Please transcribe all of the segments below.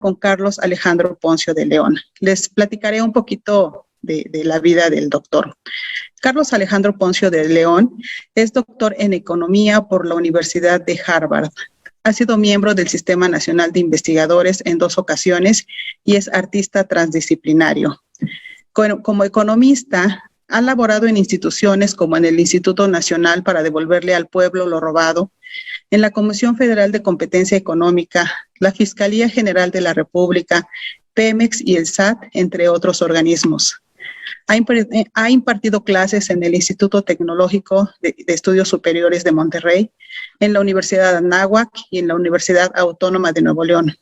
con Carlos Alejandro Poncio de León. Les platicaré un poquito de la vida del doctor. Carlos Alejandro Poncio de León es doctor en Economía por la Universidad de Harvard. Ha sido miembro del Sistema Nacional de Investigadores en 2 ocasiones y es artista transdisciplinario. Como economista, ha laborado en instituciones como en el Instituto Nacional para devolverle al pueblo lo robado, en la Comisión Federal de Competencia Económica, la Fiscalía General de la República, Pemex y el SAT, entre otros organismos. Ha impartido clases en el Instituto Tecnológico de Estudios Superiores de Monterrey, en la Universidad de Anáhuac y en la Universidad Autónoma de Nuevo León.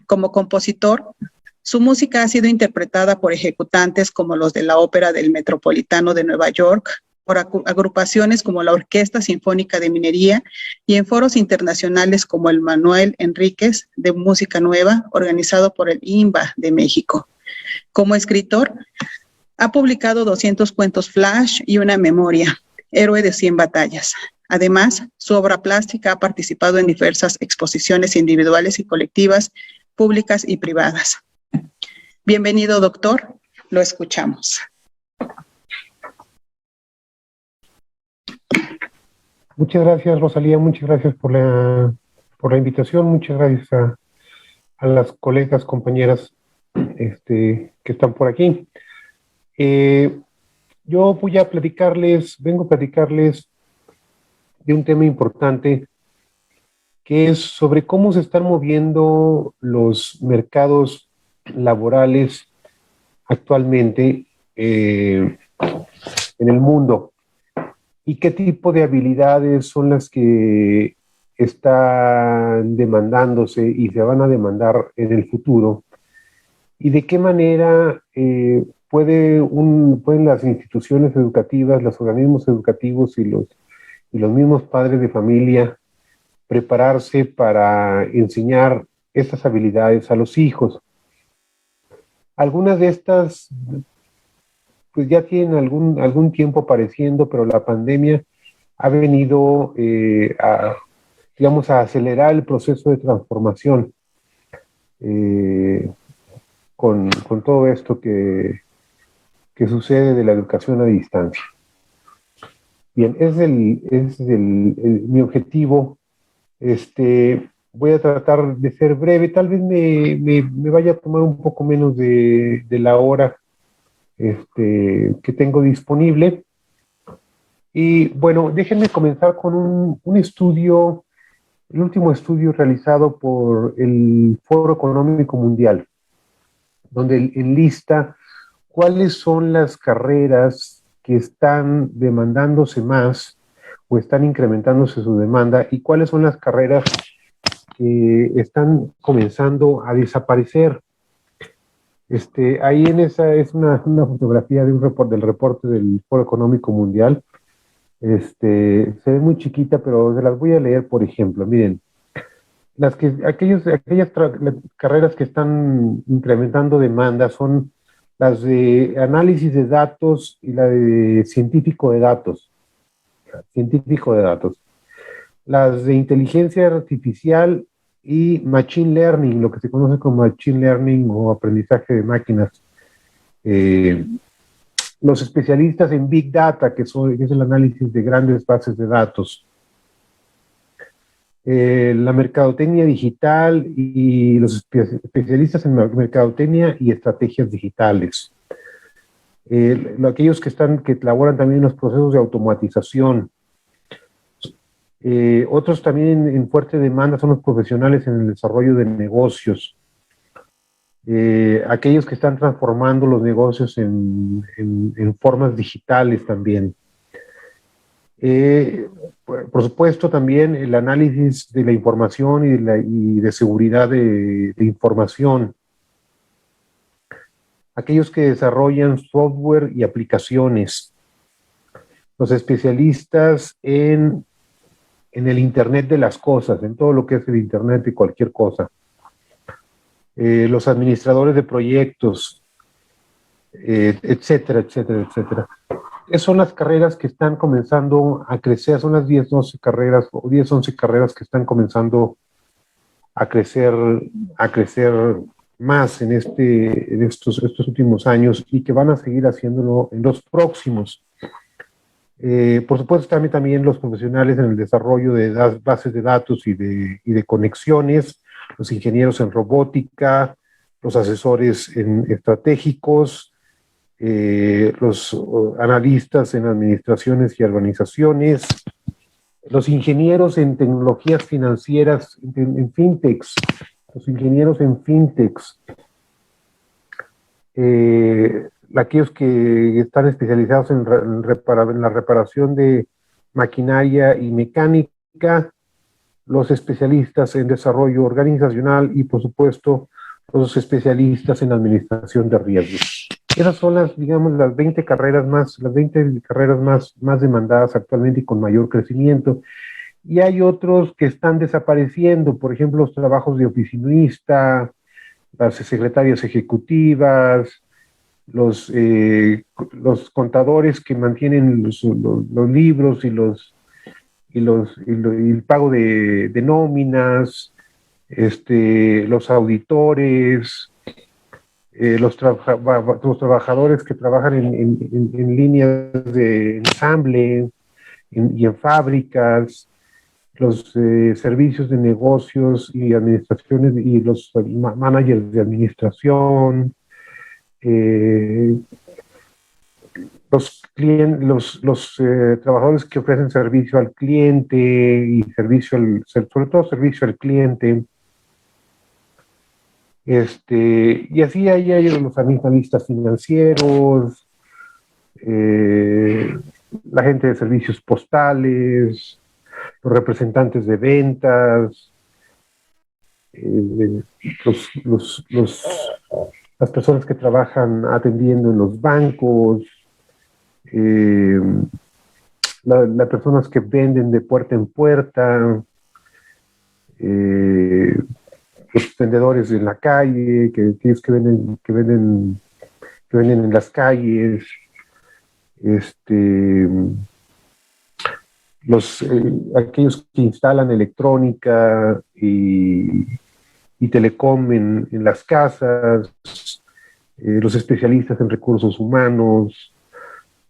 Como compositor, su música ha sido interpretada por ejecutantes como los de la Ópera del Metropolitano de Nueva York, por agrupaciones como la Orquesta Sinfónica de Minería y en foros internacionales como el Manuel Enríquez de Música Nueva, organizado por el INBA de México. Como escritor, ha publicado 200 cuentos flash y una memoria, Héroe de 100 batallas. Además, su obra plástica ha participado en diversas exposiciones individuales y colectivas, públicas y privadas. Bienvenido, doctor. Lo escuchamos. Muchas gracias, Rosalía. Muchas gracias por la invitación. Muchas gracias a las colegas, compañeras que están por aquí. Yo vengo a platicarles de un tema importante que es sobre cómo se están moviendo los mercados laborales actualmente en el mundo y qué tipo de habilidades son las que están demandándose y se van a demandar en el futuro y de qué manera pueden las instituciones educativas, los organismos educativos y los mismos padres de familia prepararse para enseñar estas habilidades a los hijos. Algunas de estas pues ya tienen algún tiempo apareciendo, pero la pandemia ha venido a acelerar el proceso de transformación con todo esto que sucede de la educación a distancia. Bien, mi objetivo. Voy a tratar de ser breve, tal vez me vaya a tomar un poco menos de la hora que tengo disponible. Y bueno, déjenme comenzar con un estudio, el último estudio realizado por el Foro Económico Mundial, donde enlista cuáles son las carreras que están demandándose más o están incrementándose su demanda y cuáles son las carreras que están comenzando a desaparecer. Ahí en esa es una fotografía del reporte del Foro Económico Mundial. Se ve muy chiquita, pero se las voy a leer, por ejemplo. Miren, aquellas carreras que están incrementando demanda son las de análisis de datos y la de científico de datos. Las de inteligencia artificial y machine learning, lo que se conoce como machine learning o aprendizaje de máquinas. Los especialistas en Big Data, que es el análisis de grandes bases de datos. La mercadotecnia digital y los especialistas en mercadotecnia y estrategias digitales. Aquellos que elaboran también los procesos de automatización. Otros también en fuerte demanda son los profesionales en el desarrollo de negocios. Aquellos que están transformando los negocios en formas digitales también. Por supuesto también el análisis de la información y de seguridad de información. Aquellos que desarrollan software y aplicaciones. Los especialistas en el Internet de las cosas, en todo lo que es el Internet de cualquier cosa. Los administradores de proyectos, etcétera, etcétera, etcétera. Esas son las carreras que están comenzando a crecer, son las 10, 12 carreras o 10, 11 carreras que están comenzando a crecer, a crecer más en estos últimos años y que van a seguir haciéndolo en los próximos. Por supuesto, también los profesionales en el desarrollo de bases de datos y de conexiones, los ingenieros en robótica, los asesores estratégicos, los analistas en administraciones y organizaciones, los ingenieros en tecnologías financieras, en fintechs, los ingenieros en fintechs, aquellos que están especializados en la reparación de maquinaria y mecánica, los especialistas en desarrollo organizacional y, por supuesto, los especialistas en administración de riesgos. Esas son las 20 carreras más demandadas actualmente y con mayor crecimiento. Y hay otros que están desapareciendo, por ejemplo, los trabajos de oficinista, las secretarias ejecutivas, los contadores que mantienen los libros y el pago de nóminas, los auditores, los trabajadores que trabajan en líneas de ensamble y en fábricas, los servicios de negocios y administraciones y los managers de administración, los trabajadores que ofrecen servicio al cliente y sobre todo servicio al cliente. Y así hay los analistas financieros, la gente de servicios postales, los representantes de ventas, las personas que trabajan atendiendo en los bancos, las personas que venden de puerta en puerta, los vendedores en la calle, aquellos que venden en las calles, aquellos que instalan electrónica y telecom en las casas, los especialistas en recursos humanos,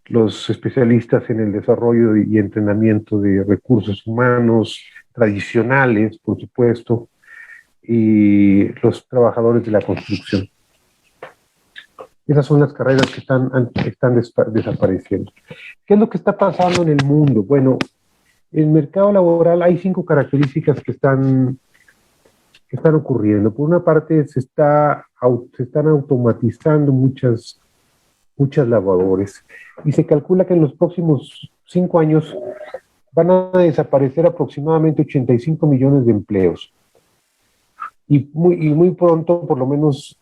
los especialistas en el desarrollo y entrenamiento de recursos humanos tradicionales, por supuesto, y los trabajadores de la construcción. Esas son las carreras que están desapareciendo. ¿Qué es lo que está pasando en el mundo? Bueno, en el mercado laboral hay 5 características que están ocurriendo. Por una parte, se están automatizando muchas labores y se calcula que en los próximos 5 años van a desaparecer aproximadamente 85 millones de empleos. Y muy pronto, por lo menos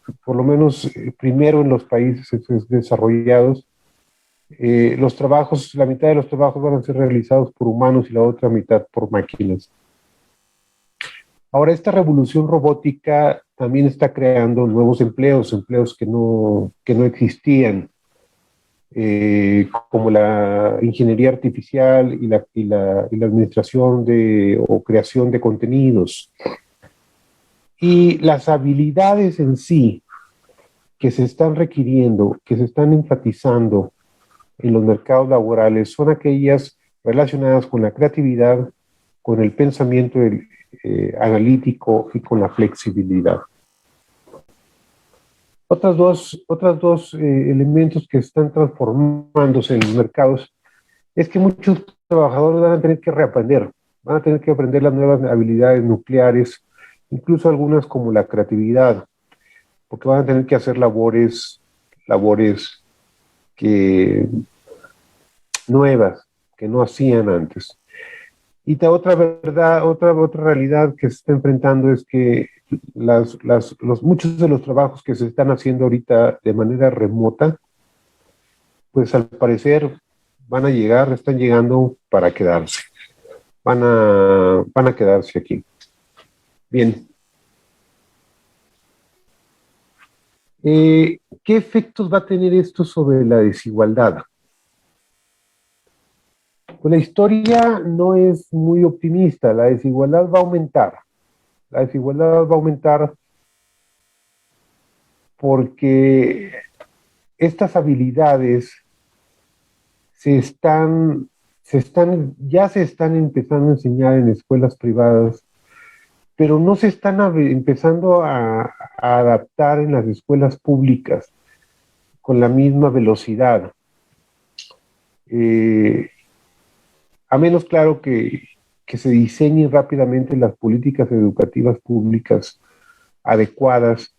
primero en los países desarrollados, la mitad de los trabajos van a ser realizados por humanos y la otra mitad por máquinas. Ahora, esta revolución robótica también está creando nuevos empleos que no existían, como la ingeniería artificial y la administración o creación de contenidos. Y las habilidades en sí que se están requiriendo, que se están enfatizando en los mercados laborales, son aquellas relacionadas con la creatividad, con el pensamiento analítico y con la flexibilidad. Otros dos elementos que están transformándose en los mercados es que muchos trabajadores van a tener que reaprender, van a tener que aprender las nuevas habilidades nucleares, incluso algunas como la creatividad, porque van a tener que hacer labores nuevas que no hacían antes. Y otra realidad que se está enfrentando es que muchos de los trabajos que se están haciendo ahorita de manera remota, pues al parecer están llegando para quedarse. Van a quedarse aquí. Bien. ¿Qué efectos va a tener esto sobre la desigualdad? Pues la historia no es muy optimista, la desigualdad va a aumentar. La desigualdad va a aumentar porque estas habilidades ya se están empezando a enseñar en escuelas privadas, pero no se están empezando a adaptar en las escuelas públicas con la misma velocidad. Eh, a menos, claro, que se diseñen rápidamente las políticas educativas públicas adecuadas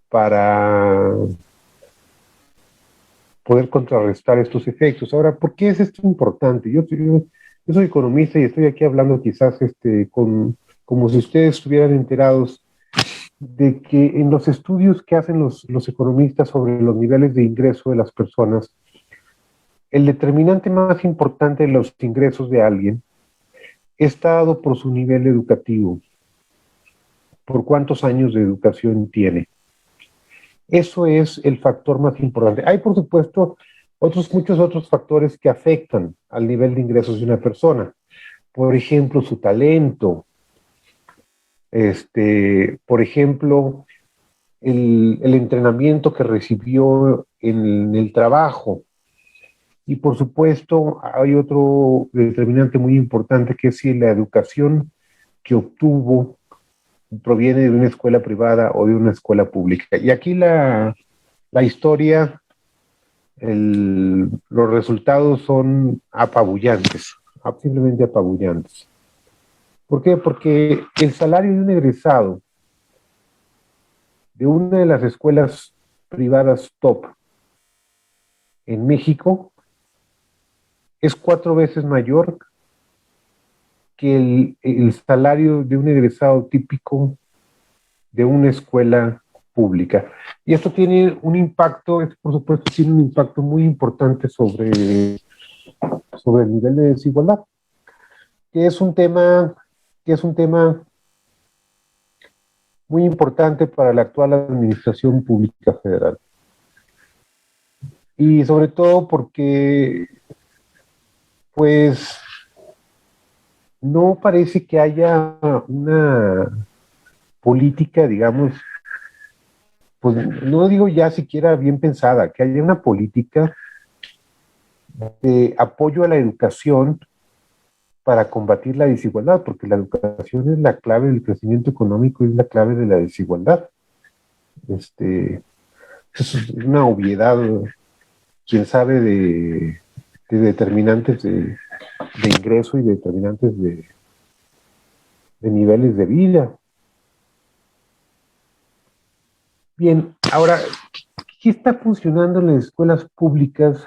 para poder contrarrestar estos efectos. Ahora, ¿por qué es esto importante? Yo soy economista y estoy aquí hablando quizás como si ustedes estuvieran enterados de que en los estudios que hacen los economistas sobre los niveles de ingreso de las personas, el determinante más importante de los ingresos de alguien está dado por su nivel educativo, por cuántos años de educación tiene. Eso es el factor más importante. Hay, por supuesto, muchos otros factores que afectan al nivel de ingresos de una persona. Por ejemplo, su talento. Por ejemplo, el entrenamiento que recibió en el trabajo. Y por supuesto, hay otro determinante muy importante que es si la educación que obtuvo proviene de una escuela privada o de una escuela pública. Y aquí la historia, los resultados son apabullantes, simplemente apabullantes. ¿Por qué? Porque el salario de un egresado de una de las escuelas privadas top en México es 4 veces mayor que el salario de un egresado típico de una escuela pública. Y esto tiene un impacto, por supuesto, tiene un impacto muy importante sobre el nivel de desigualdad, que es un tema, que es un tema muy importante para la actual administración pública federal. Y sobre todo porque, pues, no parece que haya una política, digamos, pues no digo ya siquiera bien pensada, que haya una política de apoyo a la educación para combatir la desigualdad, porque la educación es la clave del crecimiento económico y es la clave de la desigualdad. Es una obviedad, quién sabe de determinantes de ingreso y de determinantes de niveles de vida. Bien, ahora, ¿qué está funcionando en las escuelas públicas?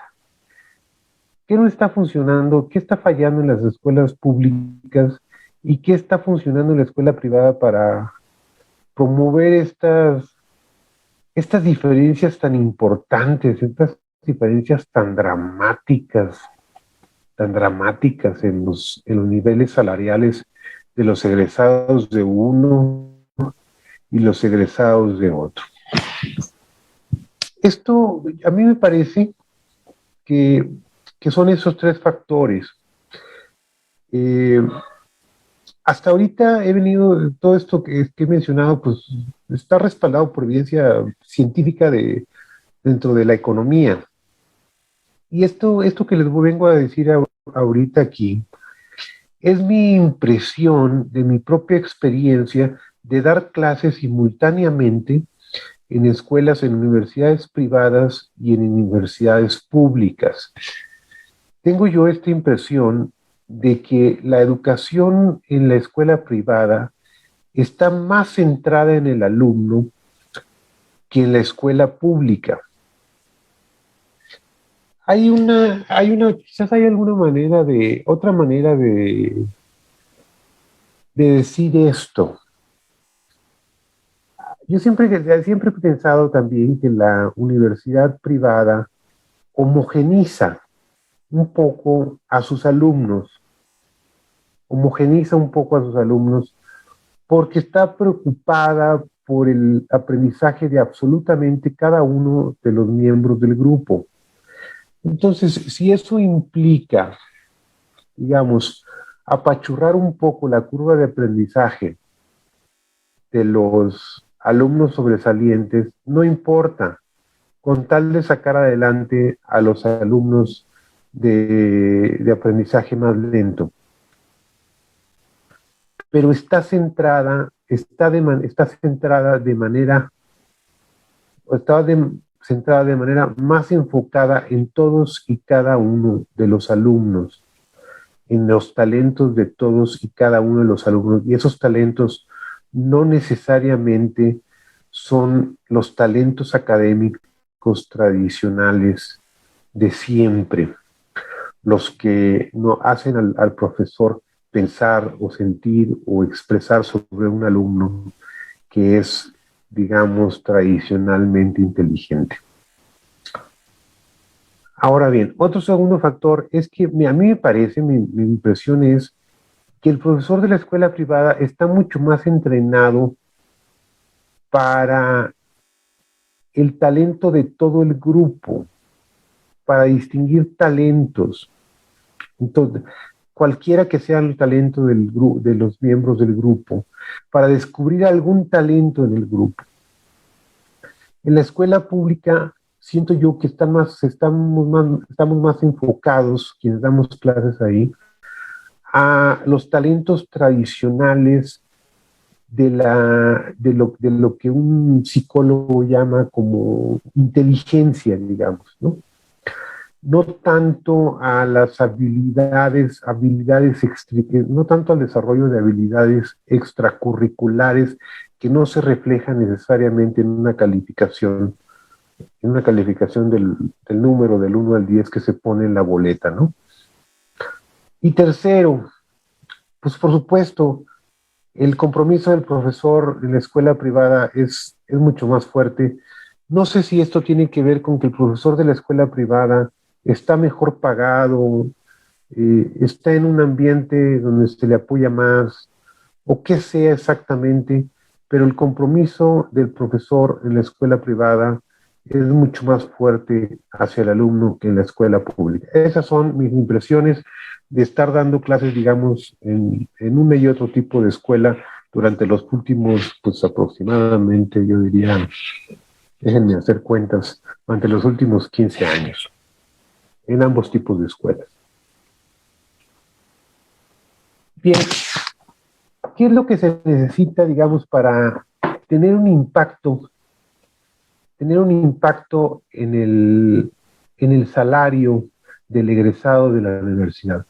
¿Qué no está funcionando? ¿Qué está fallando en las escuelas públicas? ¿Y qué está funcionando en la escuela privada para promover estas diferencias tan importantes, estas diferencias tan dramáticas en los niveles salariales de los egresados de uno y los egresados de otro? Esto a mí me parece que, que son esos 3 factores. Hasta ahorita he venido, todo esto que he mencionado, pues está respaldado por evidencia científica dentro de la economía. Y esto que les vengo a decir ahorita aquí es mi impresión de mi propia experiencia de dar clases simultáneamente en escuelas, en universidades privadas y en universidades públicas. Tengo yo esta impresión de que la educación en la escuela privada está más centrada en el alumno que en la escuela pública. Quizás hay otra manera de decir esto. Yo siempre he pensado también que la universidad privada homogeniza un poco a sus alumnos, porque está preocupada por el aprendizaje de absolutamente cada uno de los miembros del grupo. Entonces, si eso implica, digamos, apachurrar un poco la curva de aprendizaje de los alumnos sobresalientes no importa, con tal de sacar adelante a los alumnos de aprendizaje más lento. Pero está centrada de manera más enfocada en todos y cada uno de los alumnos, en los talentos de todos y cada uno de los alumnos. Y esos talentos no necesariamente son los talentos académicos tradicionales de siempre, los que no hacen al profesor pensar o sentir o expresar sobre un alumno que es, digamos, tradicionalmente inteligente. Ahora bien, otro segundo factor es que a mí me parece, mi impresión es que el profesor de la escuela privada está mucho más entrenado para el talento de todo el grupo, para distinguir talentos. Entonces, cualquiera que sea el talento de los miembros del grupo, para descubrir algún talento en el grupo. En la escuela pública siento yo que estamos más enfocados, quienes damos clases ahí, a los talentos tradicionales de lo que un psicólogo llama como inteligencia, digamos, ¿no? No tanto a las no tanto al desarrollo de habilidades extracurriculares que no se reflejan necesariamente en una calificación del número del 1 al 10 que se pone en la boleta, ¿no? Y tercero, pues por supuesto, el compromiso del profesor en la escuela privada es mucho más fuerte. No sé si esto tiene que ver con que el profesor de la escuela privada está mejor pagado, está en un ambiente donde se le apoya más, o qué sea exactamente, pero el compromiso del profesor en la escuela privada es mucho más fuerte hacia el alumno que en la escuela pública. Esas son mis impresiones de estar dando clases, digamos, en una y otro tipo de escuela durante los últimos, pues aproximadamente, yo diría, déjenme hacer cuentas, durante los últimos 15 años, en ambos tipos de escuelas. Bien, ¿qué es lo que se necesita, digamos, para tener un impacto en el salario del egresado de la universidad?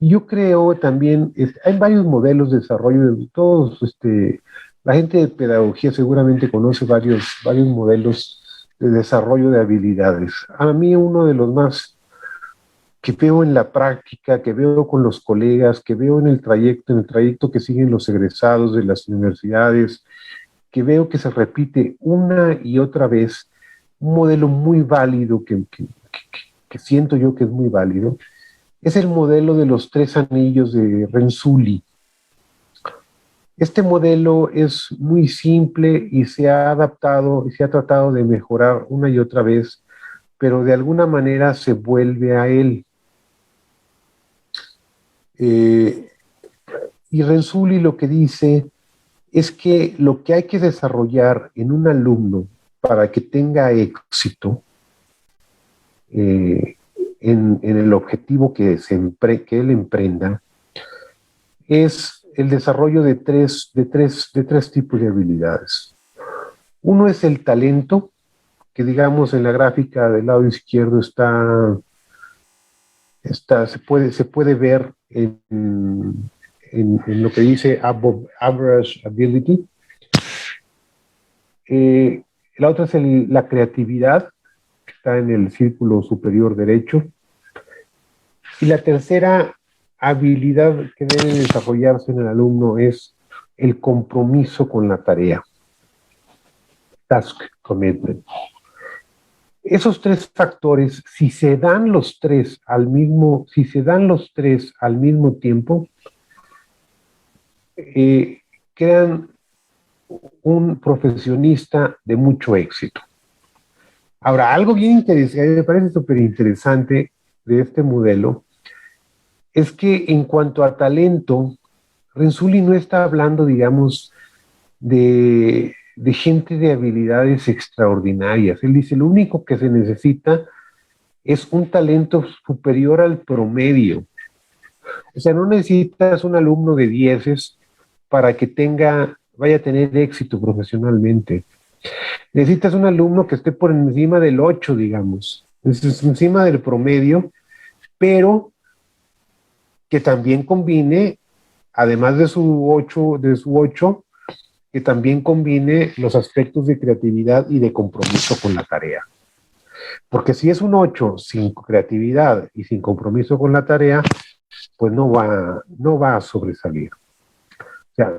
Yo creo también, hay varios modelos de desarrollo, de todos, la gente de pedagogía seguramente conoce varios modelos de desarrollo de habilidades. A mí uno de los más que veo en la práctica, que veo con los colegas, que veo en el trayecto que siguen los egresados de las universidades, que veo que se repite una y otra vez, un modelo muy válido que siento yo que es muy válido, es el modelo de los 3 anillos de Renzulli. Este modelo es muy simple y se ha adaptado y se ha tratado de mejorar una y otra vez, pero de alguna manera se vuelve a él. Y Renzulli lo que dice es que lo que hay que desarrollar en un alumno para que tenga éxito en el objetivo que él emprenda es el desarrollo de tres tipos de habilidades. Uno es el talento, que digamos en la gráfica del lado izquierdo se puede ver en lo que dice above average ability. La otra es la creatividad, que está en el círculo superior derecho. Y la tercera habilidad que debe desarrollarse en el alumno es el compromiso con la tarea. Task commitment. Esos 3 factores, si se dan los tres al mismo tiempo, crean un profesionista de mucho éxito. Ahora, algo bien interesante, me parece súper interesante de este modelo, es que en cuanto a talento, Renzulli no está hablando, digamos, de gente de habilidades extraordinarias. Él dice, lo único que se necesita es un talento superior al promedio. O sea, no necesitas un alumno de 10 para que vaya a tener éxito profesionalmente. Necesitas un alumno que esté por encima del 8, digamos, es encima del promedio, pero que también combine, además de su 8, que también combine los aspectos de creatividad y de compromiso con la tarea. Porque si es un 8 sin creatividad y sin compromiso con la tarea, pues no va a sobresalir. O sea,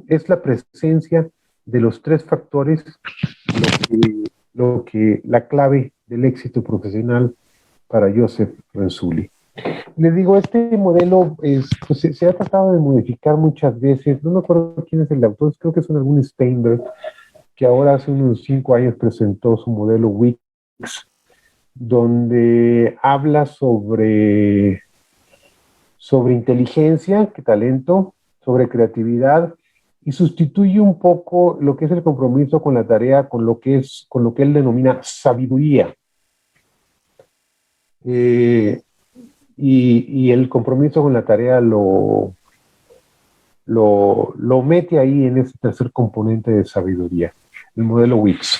es la presencia de los 3 factores la clave del éxito profesional para Joseph Renzulli. Les digo, este modelo pues, se ha tratado de modificar muchas veces. No me acuerdo quién es el autor, creo que es algún Steinberg, que ahora hace unos 5 años presentó su modelo WIX, donde habla sobre inteligencia, talento, sobre creatividad, y sustituye un poco lo que es el compromiso con la tarea con lo que él denomina sabiduría. Y el compromiso con la tarea lo mete ahí en ese tercer componente de sabiduría, el modelo WIX.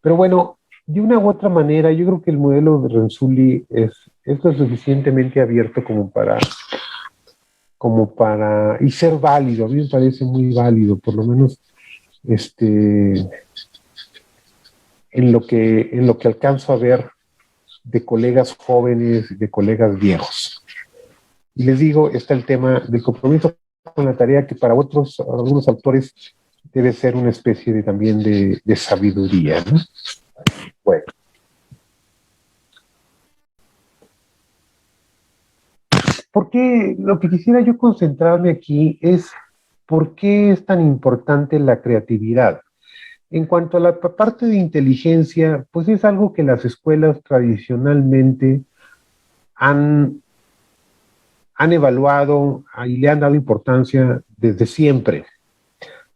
Pero bueno, de una u otra manera, yo creo que el modelo de Renzulli es lo suficientemente abierto como para y ser válido. A mí me parece muy válido, por lo menos en lo que alcanzo a ver de colegas jóvenes, de colegas viejos. Y les digo, está el tema del compromiso con la tarea, que para algunos autores debe ser una especie también de sabiduría, ¿no? Bueno. Porque lo que quisiera yo concentrarme aquí es por qué es tan importante la creatividad. En cuanto a la parte de inteligencia, pues es algo que las escuelas tradicionalmente han evaluado y le han dado importancia desde siempre,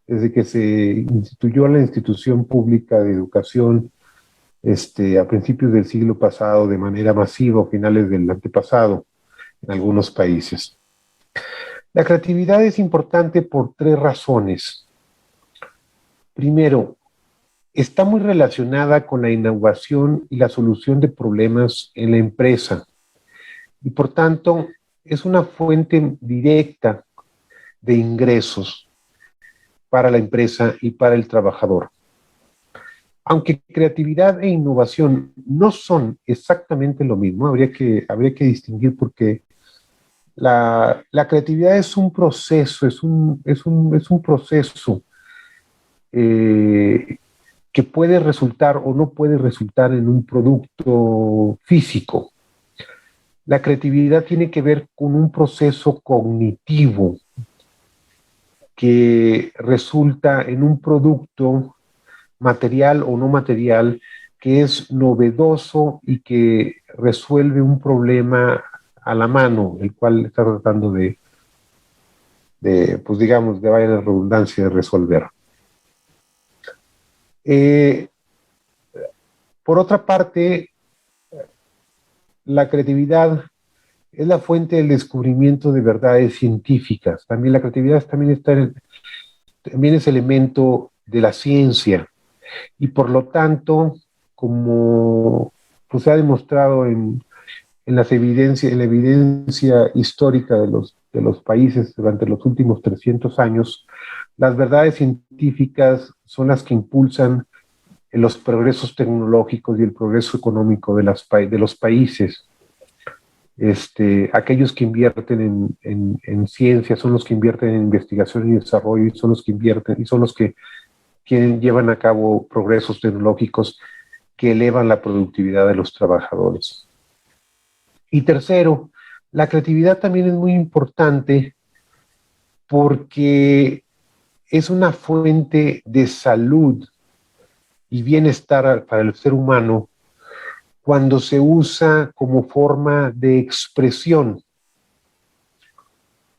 desde que se instituyó la institución pública de educación a principios del siglo pasado de manera masiva, o finales del antepasado, en algunos países. La creatividad es importante por 3 razones. Primero, está muy relacionada con la innovación y la solución de problemas en la empresa, y por tanto es una fuente directa de ingresos para la empresa y para el trabajador. Aunque creatividad e innovación no son exactamente lo mismo, habría que distinguir, porque la creatividad es un proceso, es un proceso que puede resultar o no puede resultar en un producto físico. La creatividad tiene que ver con un proceso cognitivo que resulta en un producto material o no material que es novedoso y que resuelve un problema a la mano, el cual está tratando pues digamos, de vaya la redundancia, de resolver. Por otra parte, la creatividad es la fuente del descubrimiento de verdades científicas. También la creatividad también es elemento de la ciencia, y por lo tanto, como pues, se ha demostrado en la evidencia histórica de los países durante los últimos 300 años, las verdades científicas son las que impulsan los progresos tecnológicos y el progreso económico de los países. Aquellos que invierten en ciencia son los que invierten en investigación y desarrollo, y son los que invierten y son los que llevan a cabo progresos tecnológicos que elevan la productividad de los trabajadores. Y tercero, la creatividad también es muy importante porque es una fuente de salud y bienestar para el ser humano cuando se usa como forma de expresión,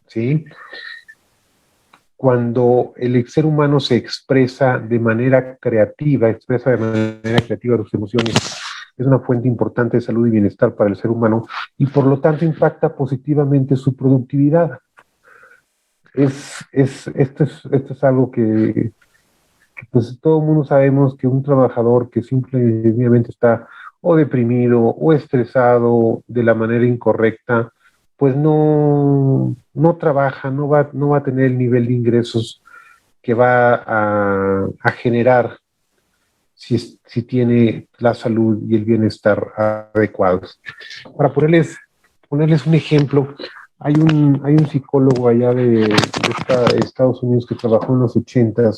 ¿sí? cuando el ser humano se expresa de manera creativa, sus emociones, es una fuente importante de salud y bienestar para el ser humano y por lo tanto impacta positivamente su productividad. Esto es algo que pues todo el mundo sabemos que un trabajador que simplemente está o deprimido o estresado de la manera incorrecta, pues no trabaja, no va a tener el nivel de ingresos que va a generar si tiene la salud y el bienestar adecuados. Para ponerles un ejemplo, hay un psicólogo allá de Estados Unidos que trabajó en los 80s,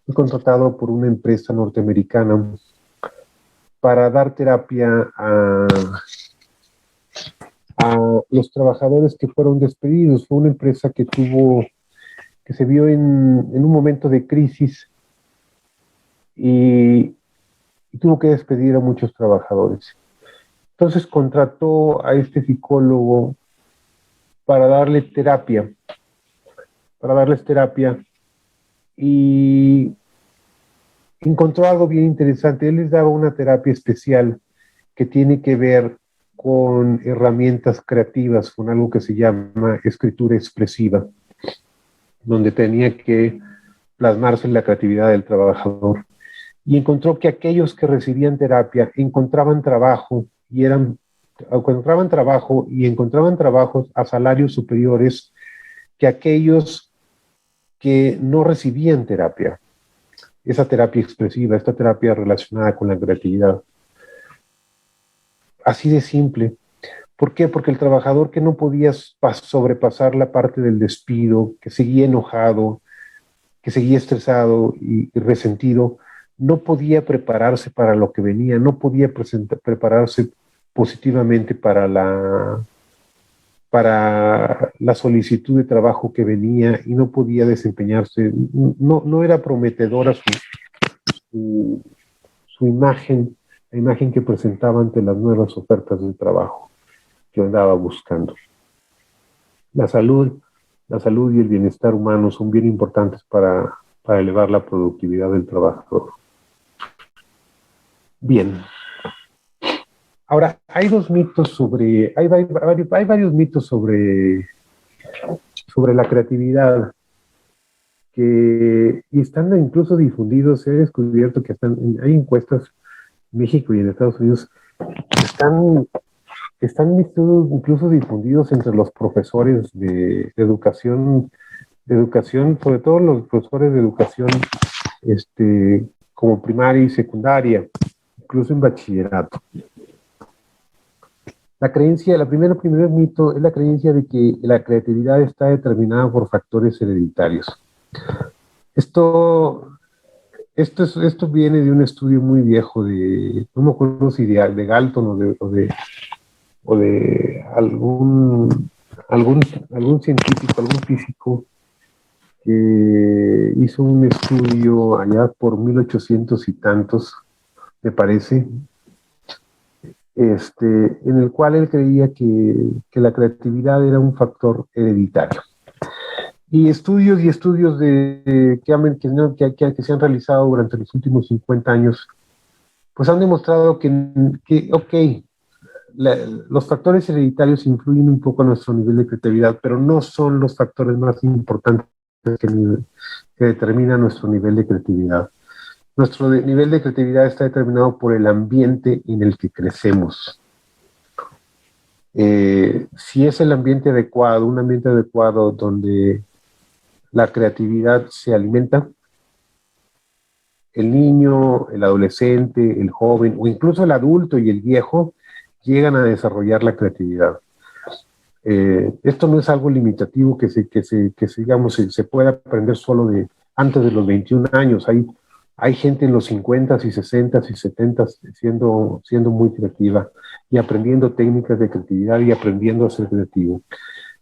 fue contratado por una empresa norteamericana para dar terapia a los trabajadores que fueron despedidos. Fue una empresa que se vio en un momento de crisis y tuvo que despedir a muchos trabajadores. Entonces contrató a este psicólogo para darles terapia y encontró algo bien interesante. Él les daba una terapia especial que tiene que ver con herramientas creativas, con algo que se llama escritura expresiva, donde tenía que plasmarse la creatividad del trabajador. Y encontró que aquellos que recibían terapia encontraban trabajo y encontraban trabajos a salarios superiores que aquellos que no recibían terapia. Esa terapia expresiva, esta terapia relacionada con la creatividad. Así de simple. ¿Por qué? Porque el trabajador que no podía sobrepasar la parte del despido, que seguía enojado, que seguía estresado y resentido, no podía prepararse para lo que venía, no podía prepararse positivamente para la solicitud de trabajo que venía y no podía desempeñarse, no era prometedora su imagen, la imagen que presentaba ante las nuevas ofertas de trabajo que andaba buscando. La salud y el bienestar humano son bien importantes para elevar la productividad del trabajador. Bien. Ahora, hay varios mitos sobre la creatividad y están incluso difundidos. Se ha descubierto que hay encuestas en México y en Estados Unidos están incluso difundidos entre los profesores de educación, sobre todo los profesores de educación como primaria y secundaria, incluso en bachillerato. El primer mito es la creencia de que la creatividad está determinada por factores hereditarios. Esto viene de un estudio muy viejo no me acuerdo si de Galton o de algún científico, algún físico que hizo un estudio allá por 1800 y tantos, me parece, en el cual él creía que la creatividad era un factor hereditario. Y estudios que se han realizado durante los últimos 50 años, pues han demostrado que los factores hereditarios influyen un poco a nuestro nivel de creatividad, pero no son los factores más importantes que determinan nuestro nivel de creatividad. Nuestro nivel de creatividad está determinado por el ambiente en el que crecemos. Si es el ambiente adecuado, un ambiente adecuado donde la creatividad se alimenta, el niño, el adolescente, el joven o incluso el adulto y el viejo llegan a desarrollar la creatividad. Esto no es algo limitativo que se pueda aprender solo antes de los 21 años. Hay gente en los 50 y 60 y 70 siendo muy creativa y aprendiendo técnicas de creatividad y aprendiendo a ser creativo.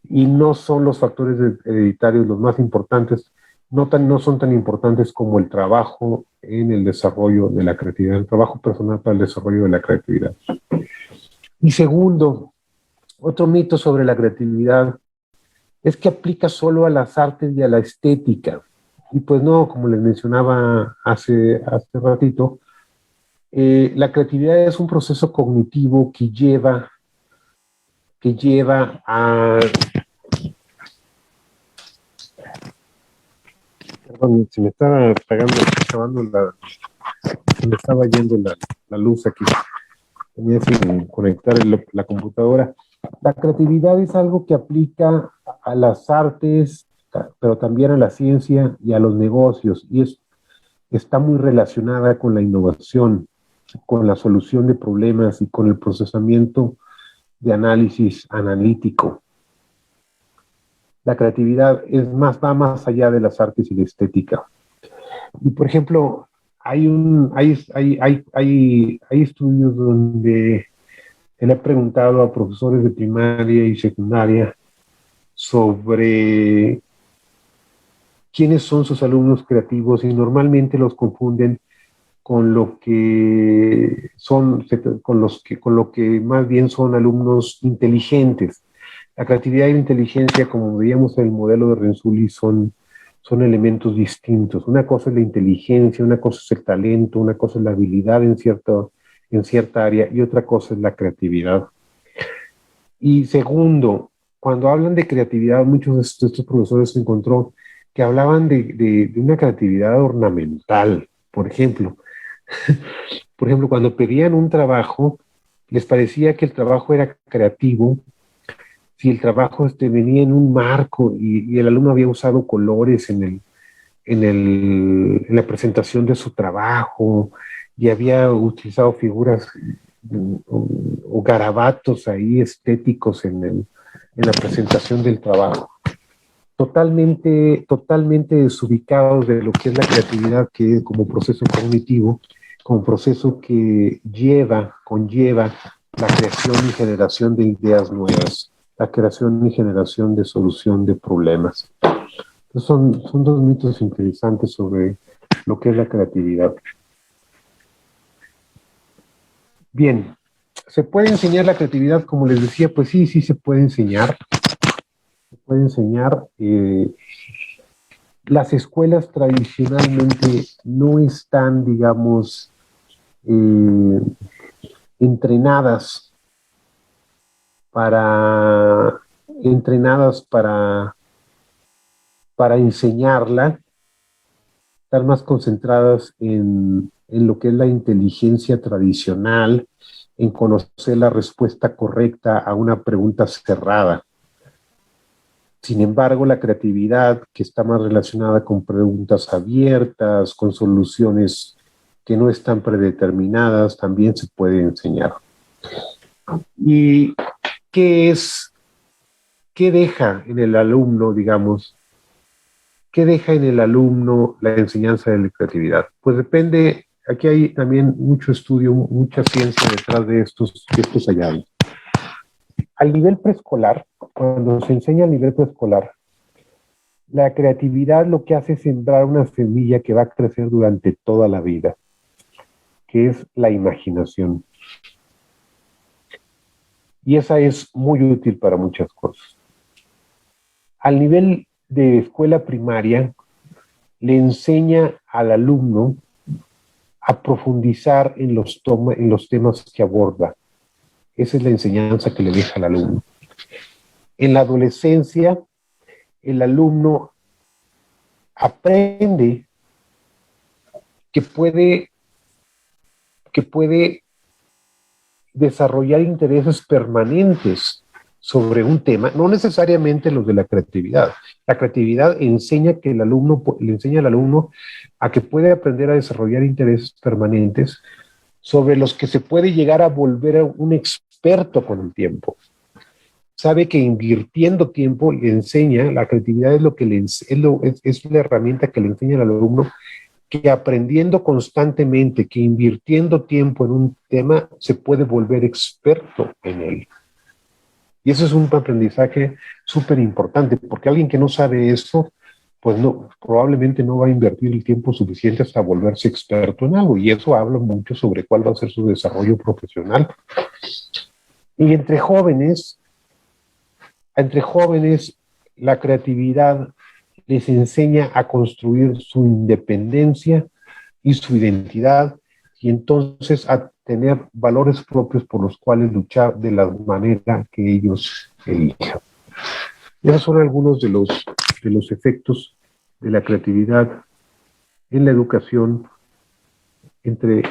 Y no son los factores hereditarios los más importantes, no son tan importantes como el trabajo en el desarrollo de la creatividad, el trabajo personal para el desarrollo de la creatividad. Y segundo, otro mito sobre la creatividad es que aplica solo a las artes y a la estética. Y pues no, como les mencionaba hace ratito, la creatividad es un proceso cognitivo que lleva a... Perdón, se me estaba apagando, se me estaba yendo la luz aquí. Tenía que conectar la computadora. La creatividad es algo que aplica a las artes, pero también a la ciencia y a los negocios, y está muy relacionada con la innovación, con la solución de problemas y con el procesamiento de análisis analítico. La creatividad va más allá de las artes y la estética. Y por ejemplo, hay estudios donde él ha preguntado a profesores de primaria y secundaria sobre quiénes son sus alumnos creativos, y normalmente los confunden con lo que con lo que más bien son alumnos inteligentes. La creatividad y la inteligencia, como veíamos en el modelo de Renzulli, son elementos distintos. Una cosa es la inteligencia, una cosa es el talento, una cosa es la habilidad en cierta área, y otra cosa es la creatividad. Y segundo, cuando hablan de creatividad, muchos de estos profesores se encontró que hablaban de una creatividad ornamental. Por ejemplo, cuando pedían un trabajo, les parecía que el trabajo era creativo si el trabajo venía en un marco y el alumno había usado colores en la presentación de su trabajo, y había utilizado figuras o garabatos ahí estéticos en la presentación del trabajo. Totalmente desubicados de lo que es la creatividad, que como proceso cognitivo, como proceso que conlleva la creación y generación de ideas nuevas, la creación y generación de solución de problemas. Entonces son dos mitos interesantes sobre lo que es la creatividad. Bien, ¿se puede enseñar la creatividad? Como les decía, pues sí se puede enseñar. Se puede enseñar. Las escuelas tradicionalmente no están, digamos, entrenadas para enseñarla. Están más concentradas en lo que es la inteligencia tradicional, en conocer la respuesta correcta a una pregunta cerrada. Sin embargo, la creatividad, que está más relacionada con preguntas abiertas, con soluciones que no están predeterminadas, también se puede enseñar. ¿Y qué deja en el alumno, digamos? ¿Qué deja en el alumno la enseñanza de la creatividad? Pues depende. Aquí hay también mucho estudio, mucha ciencia detrás de estos hallazgos. Al nivel preescolar, cuando se enseña al nivel preescolar, la creatividad lo que hace es sembrar una semilla que va a crecer durante toda la vida, que es la imaginación. Y esa es muy útil para muchas cosas. Al nivel de escuela primaria, le enseña al alumno a profundizar en los temas que aborda. Esa es la enseñanza que le deja al alumno. En la adolescencia, el alumno aprende que puede desarrollar intereses permanentes sobre un tema, no necesariamente los de la creatividad. La creatividad le enseña al alumno a que puede aprender a desarrollar intereses permanentes sobre los que se puede llegar a volver un experto con el tiempo. Sabe que invirtiendo tiempo le enseña, la creatividad es la herramienta que le enseña al alumno, que aprendiendo constantemente, que invirtiendo tiempo en un tema, se puede volver experto en él. Y eso es un aprendizaje súper importante, porque alguien que no sabe eso, pues probablemente no va a invertir el tiempo suficiente hasta volverse experto en algo, y eso habla mucho sobre cuál va a ser su desarrollo profesional. Y entre jóvenes la creatividad les enseña a construir su independencia y su identidad, y entonces a tener valores propios por los cuales luchar de la manera que ellos elijan. Esos son algunos de los efectos de la creatividad en la educación entre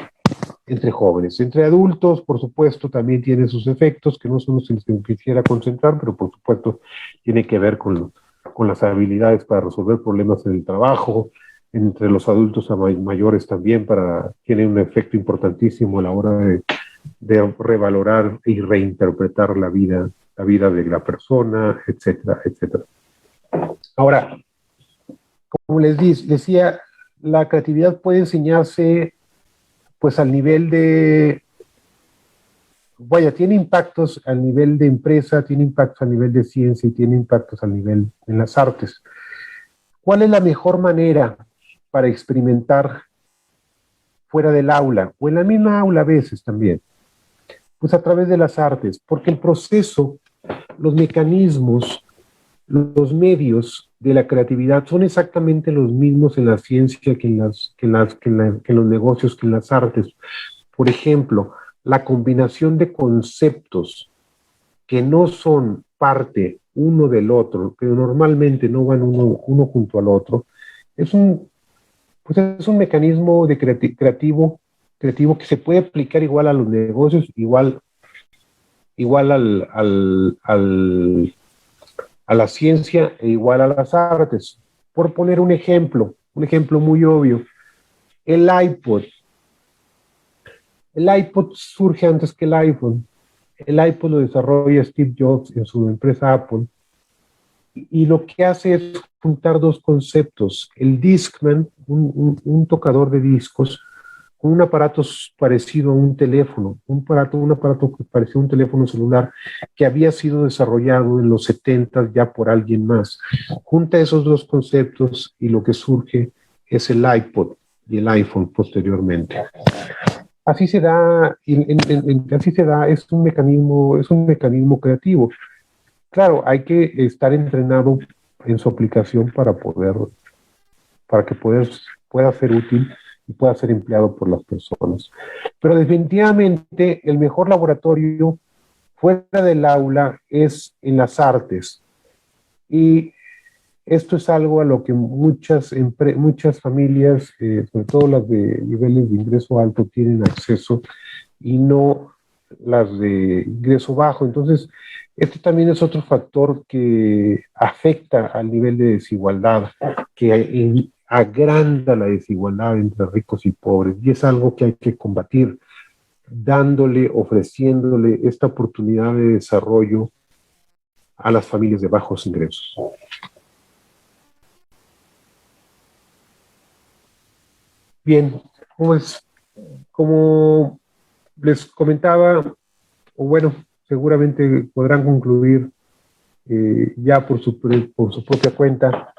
jóvenes. Entre adultos, por supuesto, también tiene sus efectos, que no son los que quisiera concentrar, pero por supuesto tiene que ver con las habilidades para resolver problemas en el trabajo. Entre los adultos mayores también tiene un efecto importantísimo a la hora de revalorar y reinterpretar la vida de la persona, etcétera, etcétera. Ahora, como les decía, la creatividad puede enseñarse pues al nivel tiene impactos al nivel de empresa, tiene impactos a nivel de ciencia y tiene impactos al nivel en las artes. ¿Cuál es la mejor manera para experimentar fuera del aula o en la misma aula a veces también? Pues a través de las artes, porque el proceso, los mecanismos, los medios de la creatividad son exactamente los mismos en la ciencia que en los negocios, que en las artes. Por ejemplo, la combinación de conceptos que no son parte uno del otro, que normalmente no van uno junto al otro, es un mecanismo de creativo que se puede aplicar igual a los negocios, igual a la ciencia e igual a las artes. Por poner un ejemplo muy obvio, el iPod. El iPod surge antes que el iPhone. El iPod lo desarrolla Steve Jobs en su empresa Apple, y lo que hace es juntar dos conceptos: el Discman, un tocador de discos, con un aparato parecido a un teléfono, un aparato que parecía un teléfono celular, que había sido desarrollado en los 70 ya por alguien más. Junta esos dos conceptos y lo que surge es el iPod y el iPhone posteriormente. Así se da, es un mecanismo creativo. Claro, hay que estar entrenado en su aplicación para que pueda ser útil y pueda ser empleado por las personas. Pero definitivamente el mejor laboratorio fuera del aula es en las artes. Y esto es algo a lo que muchas familias, sobre todo las de niveles de ingreso alto, tienen acceso, y no las de ingreso bajo. Entonces, este también es otro factor que afecta al nivel de desigualdad, que agranda la desigualdad entre ricos y pobres, y es algo que hay que combatir, ofreciéndole esta oportunidad de desarrollo a las familias de bajos ingresos. Bien, pues como les comentaba, o bueno, seguramente podrán concluir ya por su propia cuenta,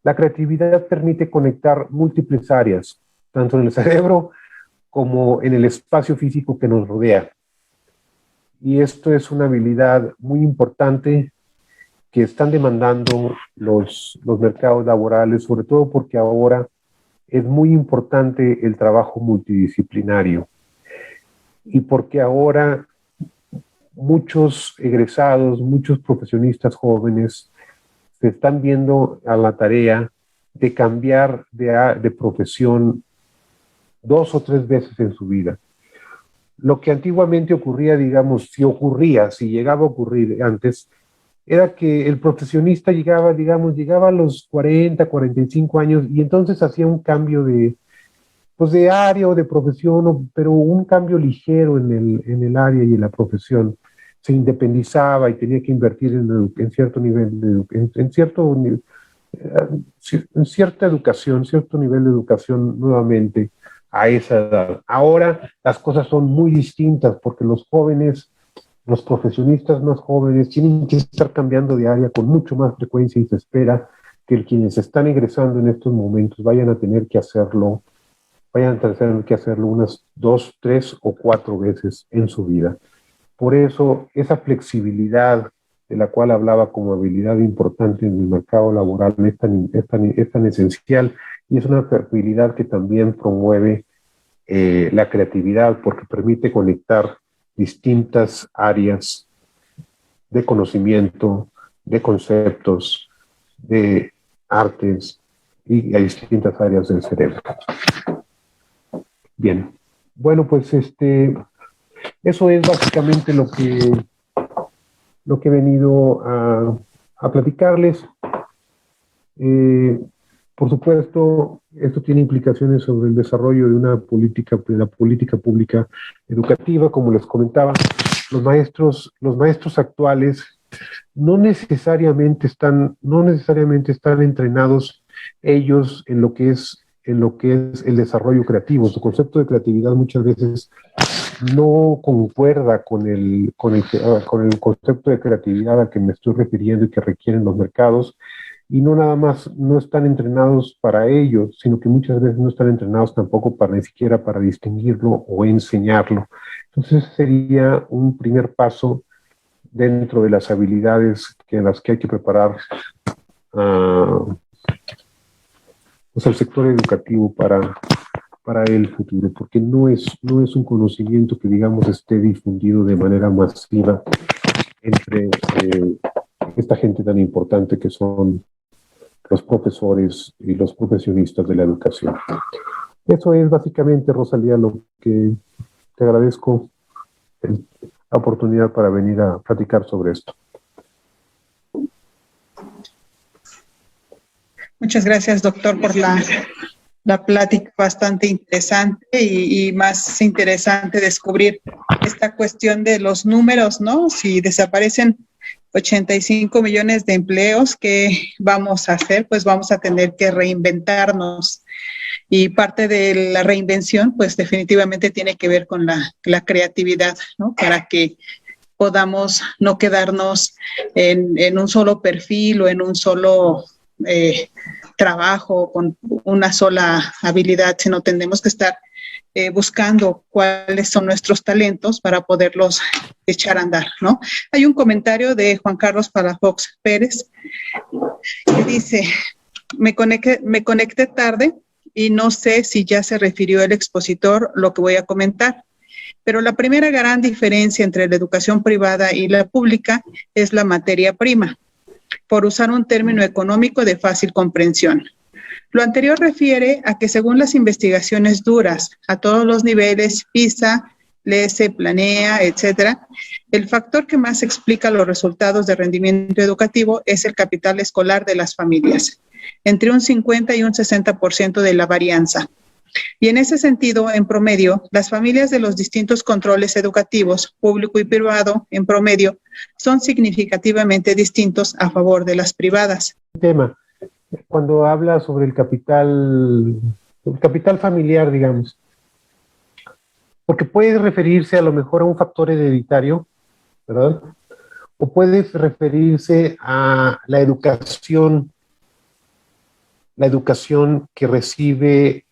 la creatividad permite conectar múltiples áreas, tanto en el cerebro como en el espacio físico que nos rodea. Y esto es una habilidad muy importante que están demandando los mercados laborales, sobre todo porque ahora es muy importante el trabajo multidisciplinario, y porque ahora muchos egresados, muchos profesionistas jóvenes se están viendo a la tarea de cambiar de profesión 2 o 3 veces en su vida. Lo que antiguamente ocurría, si llegaba a ocurrir antes, era que el profesionista llegaba a los 40, 45 años, y entonces hacía un cambio de área o de profesión, pero un cambio ligero en el área y en la profesión. Se independizaba y tenía que invertir en cierto nivel, en cierta educación, cierto nivel de educación nuevamente a esa edad. Ahora las cosas son muy distintas, porque los jóvenes, los profesionistas más jóvenes, tienen que estar cambiando de área con mucho más frecuencia, y se espera que quienes están ingresando en estos momentos vayan a tener que hacerlo unas 2, 3 o 4 veces en su vida. Por eso, esa flexibilidad de la cual hablaba como habilidad importante en el mercado laboral, es tan esencial, y es una habilidad que también promueve la creatividad, porque permite conectar distintas áreas de conocimiento, de conceptos, de artes y a distintas áreas del cerebro. Bien, bueno, pues eso es básicamente lo que he venido a platicarles. Por supuesto, esto tiene implicaciones sobre el desarrollo de la política pública educativa. Como les comentaba, los maestros actuales no necesariamente están entrenados ellos en lo que es el desarrollo creativo. Su concepto de creatividad muchas veces no concuerda con el concepto de creatividad al que me estoy refiriendo y que requieren los mercados, y no nada más no están entrenados para ello, sino que muchas veces no están entrenados tampoco ni siquiera para distinguirlo o enseñarlo. Entonces sería un primer paso dentro de las habilidades en las que hay que preparar pues el sector educativo para el futuro, porque no es un conocimiento que, digamos, esté difundido de manera masiva entre esta gente tan importante que son los profesores y los profesionistas de la educación. Eso es básicamente, Rosalía, lo que te agradezco la oportunidad para venir a platicar sobre esto. Muchas gracias, doctor, por la plática bastante interesante y más interesante descubrir esta cuestión de los números, ¿no? Si desaparecen 85 millones de empleos, ¿qué vamos a hacer? Pues vamos a tener que reinventarnos. Y parte de la reinvención, pues definitivamente tiene que ver con la creatividad, ¿no? Para que podamos no quedarnos en un solo perfil o en un solo trabajo con una sola habilidad, sino tenemos que estar buscando cuáles son nuestros talentos para poderlos echar a andar, ¿no? Hay un comentario de Juan Carlos Palafox Pérez que dice: me conecté tarde y no sé si ya se refirió el expositor lo que voy a comentar, pero la primera gran diferencia entre la educación privada y la pública es la materia prima, por usar un término económico de fácil comprensión. Lo anterior refiere a que según las investigaciones duras a todos los niveles, PISA, LESE, Planea, etcétera, el factor que más explica los resultados de rendimiento educativo es el capital escolar de las familias, entre un 50 y un 60% de la varianza. Y en ese sentido, en promedio, las familias de los distintos controles educativos, público y privado, en promedio, son significativamente distintos a favor de las privadas. Tema, cuando habla sobre el capital familiar, digamos, porque puede referirse a lo mejor a un factor hereditario, ¿verdad? O puede referirse a la educación que recibe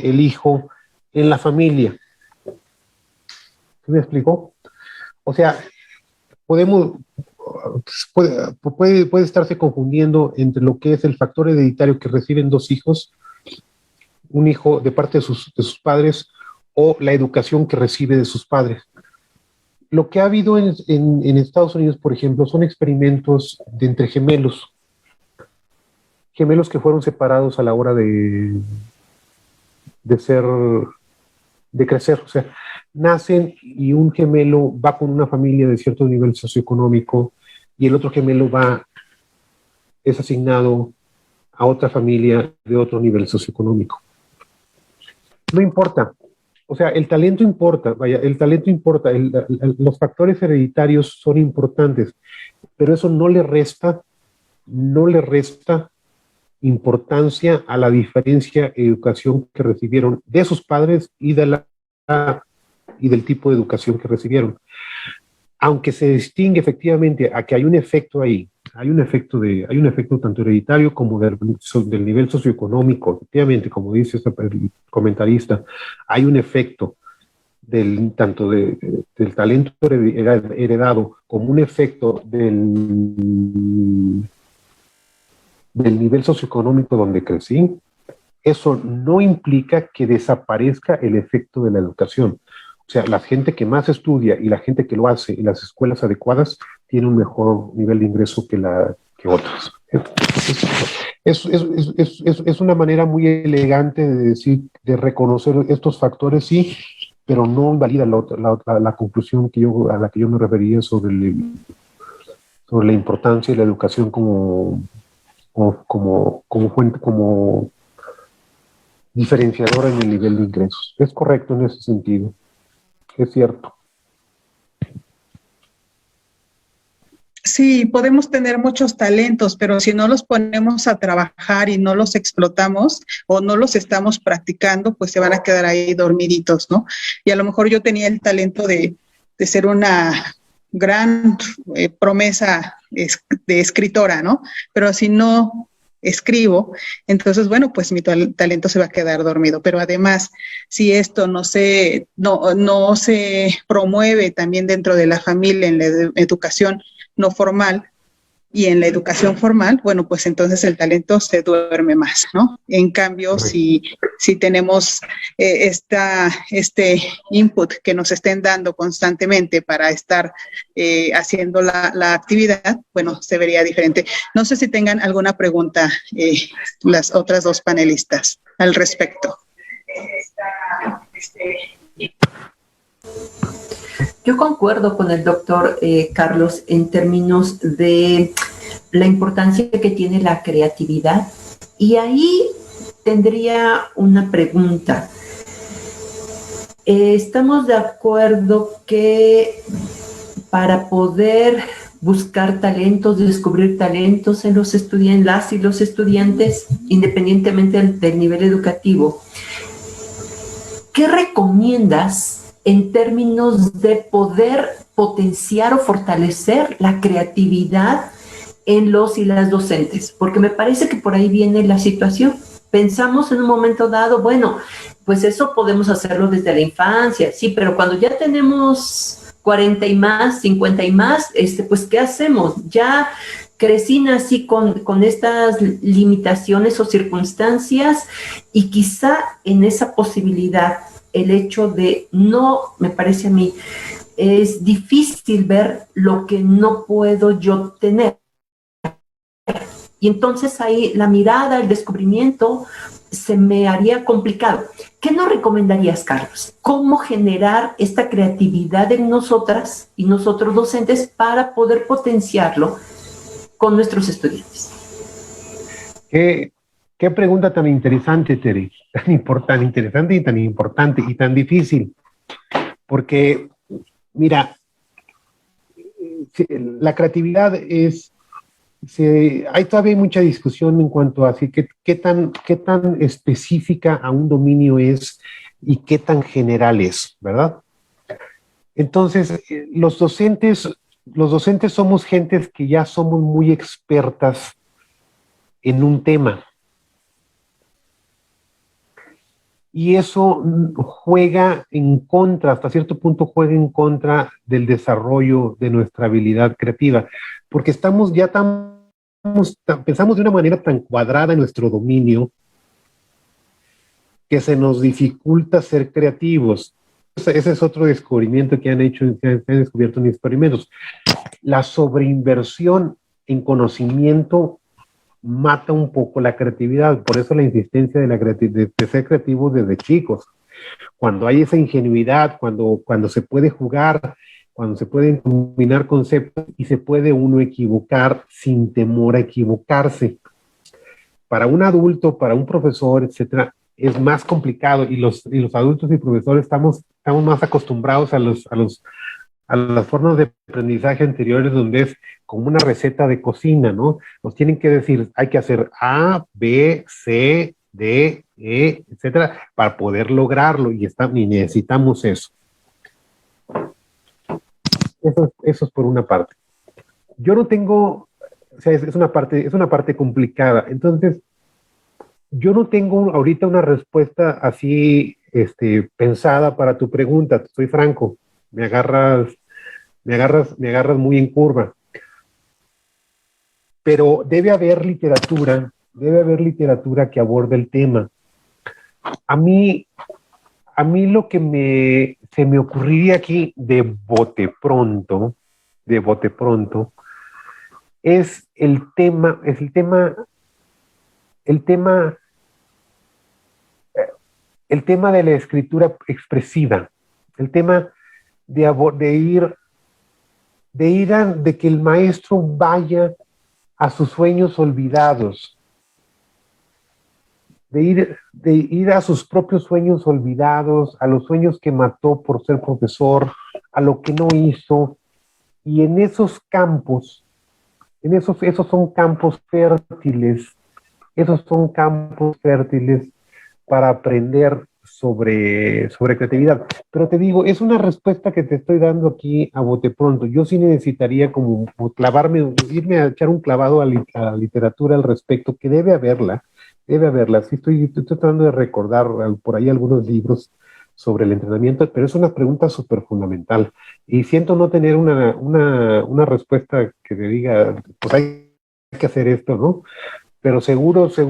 el hijo en la familia. ¿Sí me explicó? O sea, puede estarse confundiendo entre lo que es el factor hereditario que reciben dos hijos, un hijo de parte de sus padres, o la educación que recibe de sus padres. Lo que ha habido en Estados Unidos, por ejemplo, son experimentos entre gemelos que fueron separados a la hora de crecer. O sea, nacen y un gemelo va con una familia de cierto nivel socioeconómico y el otro gemelo es asignado a otra familia de otro nivel socioeconómico. No importa. O sea, el talento importa, los factores hereditarios son importantes, pero eso no le resta importancia a la diferencia de educación que recibieron de sus padres y del tipo de educación que recibieron. Aunque se distingue efectivamente a que hay un efecto ahí, hay un efecto tanto hereditario como del nivel socioeconómico, efectivamente, como dice el comentarista, hay un efecto tanto del talento heredado como un efecto del nivel socioeconómico donde crecí, eso no implica que desaparezca el efecto de la educación. O sea, la gente que más estudia y la gente que lo hace en las escuelas adecuadas tiene un mejor nivel de ingreso que otros. Es una manera muy elegante de decir, de reconocer estos factores, sí, pero no invalida la conclusión a la que yo me refería sobre la importancia de la educación como diferenciadora en el nivel de ingresos. Es correcto en ese sentido, es cierto. Sí, podemos tener muchos talentos, pero si no los ponemos a trabajar y no los explotamos o no los estamos practicando, pues se van a quedar ahí dormiditos, ¿no? Y a lo mejor yo tenía el talento de ser una gran promesa de escritora, ¿no? Pero si no escribo, entonces, bueno, pues mi talento se va a quedar dormido. Pero además, si esto no se promueve también dentro de la familia, en la educación no formal y en la educación formal, bueno, pues entonces el talento se duerme más, ¿no? En cambio, si tenemos este input que nos estén dando constantemente para estar haciendo la actividad, bueno, se vería diferente. No sé si tengan alguna pregunta las otras dos panelistas al respecto. Yo concuerdo con el doctor Carlos en términos de la importancia que tiene la creatividad, y ahí tendría una pregunta. Estamos de acuerdo que para poder buscar talentos, descubrir talentos en los estudiantes, las y los estudiantes, independientemente del nivel educativo, ¿qué recomiendas en términos de poder potenciar o fortalecer la creatividad en los y las docentes? Porque me parece que por ahí viene la situación. Pensamos en un momento dado, bueno, pues eso podemos hacerlo desde la infancia, sí, pero cuando ya tenemos 40 y más, 50 y más, pues ¿qué hacemos? Ya crecí así con estas limitaciones o circunstancias, y quizá en esa posibilidad el hecho de no, me parece a mí, es difícil ver lo que no puedo yo tener. Y entonces ahí la mirada, el descubrimiento, se me haría complicado. ¿Qué nos recomendarías, Carlos? ¿Cómo generar esta creatividad en nosotras y nosotros docentes para poder potenciarlo con nuestros estudiantes? Qué pregunta tan interesante, Tere, tan interesante y tan importante y tan difícil, porque, mira, la creatividad hay todavía mucha discusión en cuanto a qué tan específica a un dominio es y qué tan general es, ¿verdad? Entonces, los docentes somos gentes que ya somos muy expertas en un tema. Y eso juega en contra, hasta cierto punto juega en contra del desarrollo de nuestra habilidad creativa, porque pensamos de una manera tan cuadrada en nuestro dominio que se nos dificulta ser creativos. Ese es otro descubrimiento que se han descubierto en experimentos. La sobreinversión en conocimiento mata un poco la creatividad, por eso la insistencia de ser creativos desde chicos. Cuando hay esa ingenuidad, cuando se puede jugar, cuando se pueden combinar conceptos y se puede uno equivocar sin temor a equivocarse. Para un adulto, para un profesor, etcétera, es más complicado, y los adultos y profesores estamos más acostumbrados a las formas de aprendizaje anteriores, donde es como una receta de cocina, ¿no? Nos tienen que decir, hay que hacer A, B, C, D, E, etcétera, para poder lograrlo, y necesitamos eso. Eso es por una parte. Yo no tengo, o sea, es una parte complicada. Entonces, yo no tengo ahorita una respuesta así pensada para tu pregunta, soy franco, me agarras muy en curva. Pero debe haber literatura que aborde el tema. A mí lo que se me ocurriría aquí de bote pronto, es el tema de la escritura expresiva, el tema de que el maestro vaya a sus sueños olvidados, de ir a sus propios sueños olvidados, a los sueños que mató por ser profesor, a lo que no hizo, y en esos campos, esos son campos fértiles, para aprender sobre creatividad. Pero te digo, es una respuesta que te estoy dando aquí a bote pronto. Yo sí necesitaría como irme a echar un clavado a la literatura al respecto, que debe haberla. Sí, estoy tratando de recordar por ahí algunos libros sobre el entrenamiento, pero es una pregunta súper fundamental. Y siento no tener una respuesta que te diga, pues hay que hacer esto, ¿no? Pero seguro se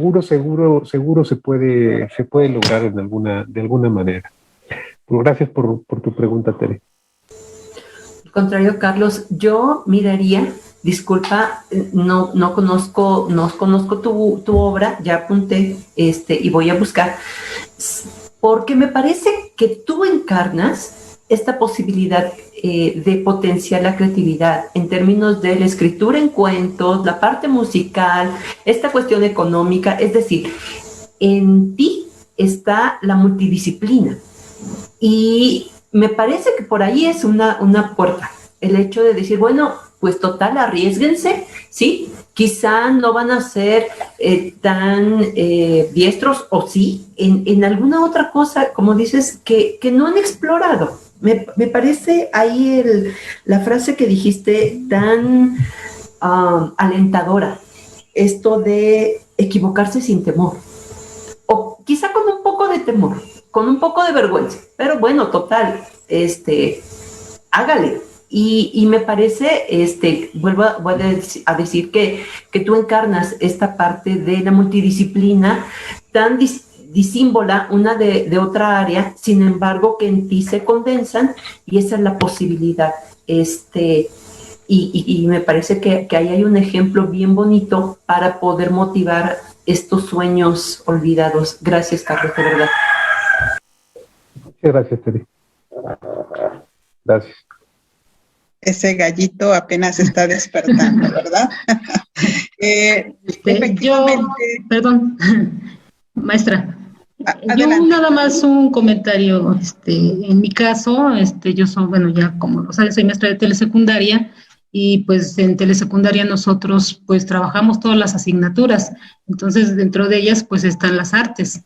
puede lograr de alguna manera. Pero gracias por tu pregunta, Tere. Al contrario, Carlos, yo miraría, disculpa, no conozco tu obra, ya apunté, y voy a buscar, porque me parece que tú encarnas esta posibilidad de potenciar la creatividad en términos de la escritura en cuentos, la parte musical, esta cuestión económica, es decir, en ti está la multidisciplina. Y me parece que por ahí es una puerta, el hecho de decir, bueno, pues total, arriésguense, ¿sí? Quizá no van a ser tan diestros, o sí, en alguna otra cosa, como dices, que no han explorado. Me parece ahí la frase que dijiste tan alentadora, esto de equivocarse sin temor, o quizá con un poco de temor, con un poco de vergüenza, pero bueno, total, hágale. Y me parece, vuelvo a decir que tú encarnas esta parte de la multidisciplina tan disímbola una de otra área, sin embargo que en ti se condensan, y esa es la posibilidad. Y me parece que ahí hay un ejemplo bien bonito para poder motivar estos sueños olvidados. Gracias, Carlos, de verdad. Muchas gracias, Tere. Gracias. Ese gallito apenas está despertando, ¿verdad? Efectivamente. Perdón, maestra. Yo nada más un comentario, en mi caso, yo soy, bueno, ya como lo sabes, soy maestra de telesecundaria, y pues en telesecundaria nosotros pues trabajamos todas las asignaturas, entonces dentro de ellas pues están las artes.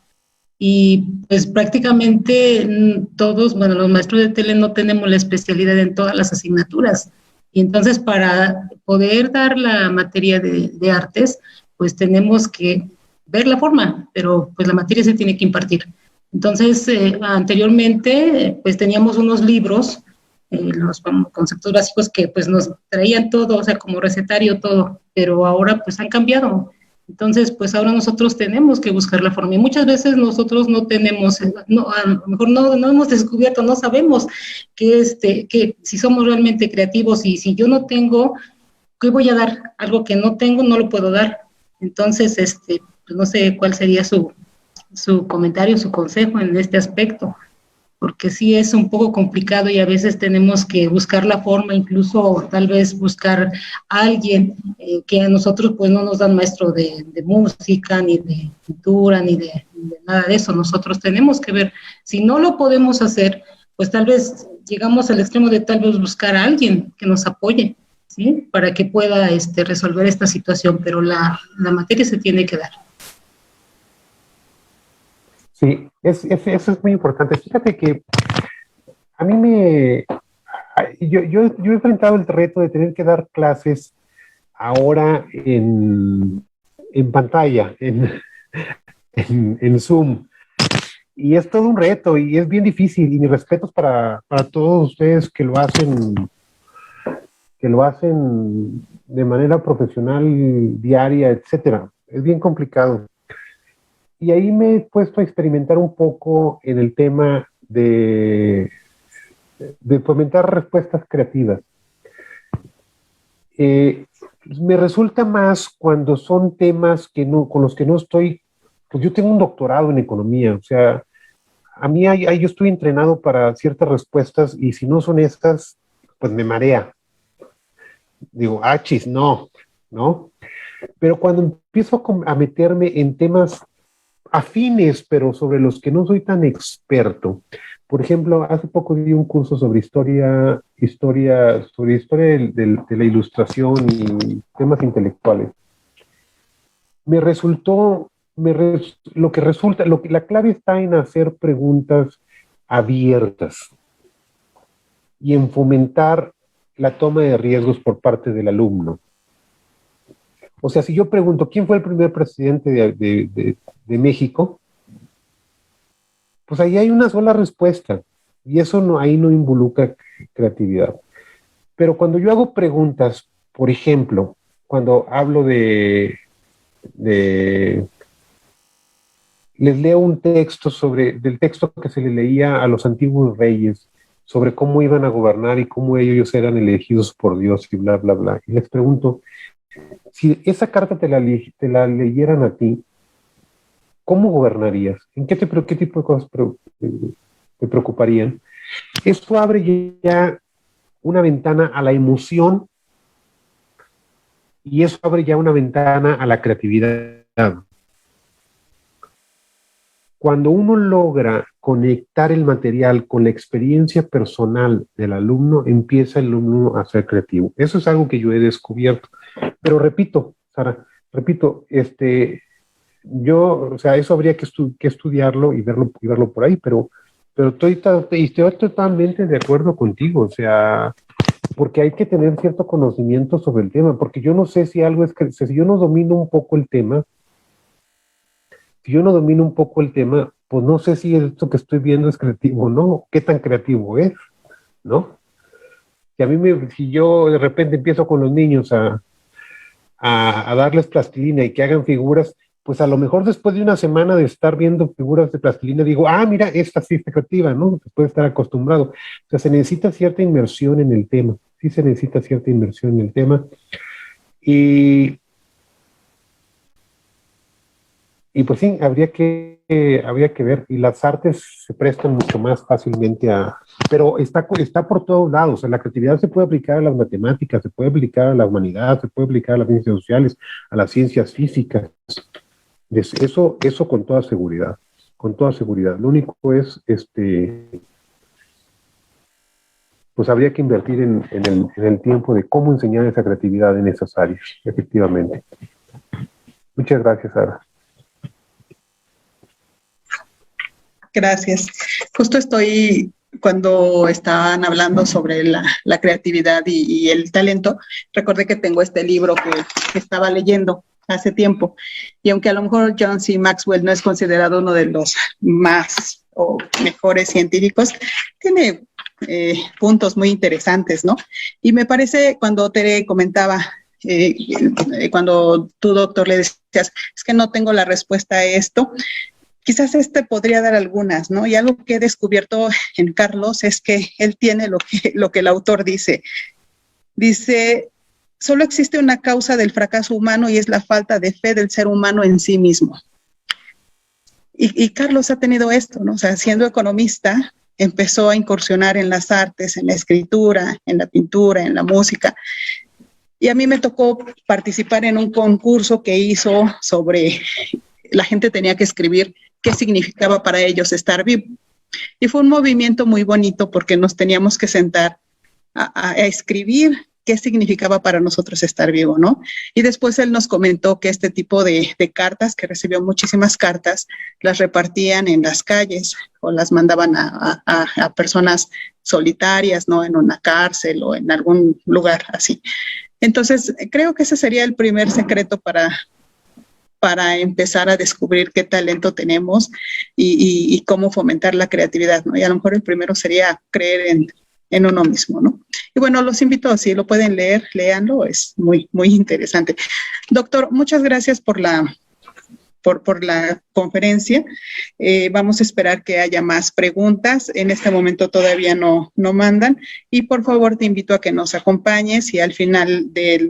Y pues prácticamente todos, bueno, los maestros de tele no tenemos la especialidad en todas las asignaturas. Y entonces para poder dar la materia de artes, pues tenemos que ver la forma, pero pues la materia se tiene que impartir. Entonces, anteriormente, pues teníamos unos libros, los conceptos básicos que pues nos traían todo, o sea, como recetario todo, pero ahora pues han cambiado. Entonces, pues ahora nosotros tenemos que buscar la forma, y muchas veces nosotros no tenemos, no, a lo mejor no hemos descubierto, no sabemos que si somos realmente creativos, y si yo no tengo, ¿qué voy a dar? Algo que no tengo, no lo puedo dar. Entonces, pues no sé cuál sería su comentario, su consejo en este aspecto, porque sí es un poco complicado y a veces tenemos que buscar la forma, incluso tal vez buscar a alguien que a nosotros pues no nos dan maestro de música, ni de pintura, ni de nada de eso. Nosotros tenemos que ver, si no lo podemos hacer, pues tal vez llegamos al extremo de tal vez buscar a alguien que nos apoye, ¿sí? Para que pueda resolver esta situación, pero la materia se tiene que dar. Sí, eso es muy importante. Fíjate que a mí yo he enfrentado el reto de tener que dar clases ahora en pantalla, en Zoom. Y es todo un reto y es bien difícil, y mis respetos para todos ustedes que lo hacen de manera profesional, diaria, etcétera. Es bien complicado. Y ahí me he puesto a experimentar un poco en el tema de fomentar respuestas creativas. Me resulta más cuando son temas con los que no estoy, pues yo tengo un doctorado en economía, o sea, a mí yo estoy entrenado para ciertas respuestas y si no son estas, pues me marea. Digo, chis, no. Pero cuando empiezo a meterme en temas afines, pero sobre los que no soy tan experto, por ejemplo, hace poco di un curso sobre historia de la ilustración y temas intelectuales. La clave está en hacer preguntas abiertas y en fomentar la toma de riesgos por parte del alumno. O sea, si yo pregunto, ¿quién fue el primer presidente de México? Pues ahí hay una sola respuesta y eso ahí no involucra creatividad. Pero cuando yo hago preguntas, por ejemplo, cuando hablo les leo un texto del texto que se le leía a los antiguos reyes sobre cómo iban a gobernar y cómo ellos eran elegidos por Dios y bla, bla, bla. Y les pregunto, si esa carta te la leyeran a ti, ¿cómo gobernarías? ¿En qué tipo de cosas te preocuparían? Esto abre ya una ventana a la emoción y eso abre ya una ventana a la creatividad. Cuando uno logra conectar el material con la experiencia personal del alumno, empieza el alumno a ser creativo. Eso es algo que yo he descubierto. Pero repito, Sara, o sea, eso habría que estudiarlo y verlo por ahí, pero estoy totalmente de acuerdo contigo, o sea, porque hay que tener cierto conocimiento sobre el tema, porque yo no sé si si yo no domino un poco el tema, pues no sé si esto que estoy viendo es creativo o no, qué tan creativo es, ¿no? Si yo de repente empiezo con los niños a darles plastilina y que hagan figuras, pues a lo mejor después de una semana de estar viendo figuras de plastilina, digo, mira, esta sí está creativa, ¿no? Después de estar acostumbrado. O sea, se necesita cierta inmersión en el tema. Sí se necesita cierta inmersión en el tema. Y pues sí, habría que ver. Y las artes se prestan mucho más fácilmente pero está por todos lados. O sea, la creatividad se puede aplicar a las matemáticas, se puede aplicar a la humanidad, se puede aplicar a las ciencias sociales, a las ciencias físicas. Eso con toda seguridad. Lo único es, pues habría que invertir en el tiempo de cómo enseñar esa creatividad en esas áreas, efectivamente. Muchas gracias, Sara. Gracias. Justo cuando estaban hablando sobre la creatividad y el talento, recordé que tengo este libro que estaba leyendo hace tiempo, y aunque a lo mejor John C. Maxwell no es considerado uno de los más o mejores científicos, tiene puntos muy interesantes, ¿no? Y me parece, cuando Tere comentaba, cuando tú, doctor, le decías, es que no tengo la respuesta a esto, quizás podría dar algunas, ¿no? Y algo que he descubierto en Carlos es que él tiene lo que el autor dice. Dice, solo existe una causa del fracaso humano y es la falta de fe del ser humano en sí mismo. Y Carlos ha tenido esto, ¿no? O sea, siendo economista, empezó a incursionar en las artes, en la escritura, en la pintura, en la música. Y a mí me tocó participar en un concurso que hizo sobre, la gente tenía que escribir qué significaba para ellos estar vivo. Y fue un movimiento muy bonito porque nos teníamos que sentar a escribir qué significaba para nosotros estar vivo, ¿no? Y después él nos comentó que este tipo de cartas, que recibió muchísimas cartas, las repartían en las calles o las mandaban a personas solitarias, ¿no? En una cárcel o en algún lugar así. Entonces, creo que ese sería el primer secreto para para empezar a descubrir qué talento tenemos y cómo fomentar la creatividad, ¿no? Y a lo mejor el primero sería creer en uno mismo, ¿no? Y bueno, los invito, si lo pueden leer, léanlo, es muy, muy interesante. Doctor, muchas gracias por la conferencia. Vamos a esperar que haya más preguntas. En este momento todavía no mandan. Y por favor te invito a que nos acompañes y al final de la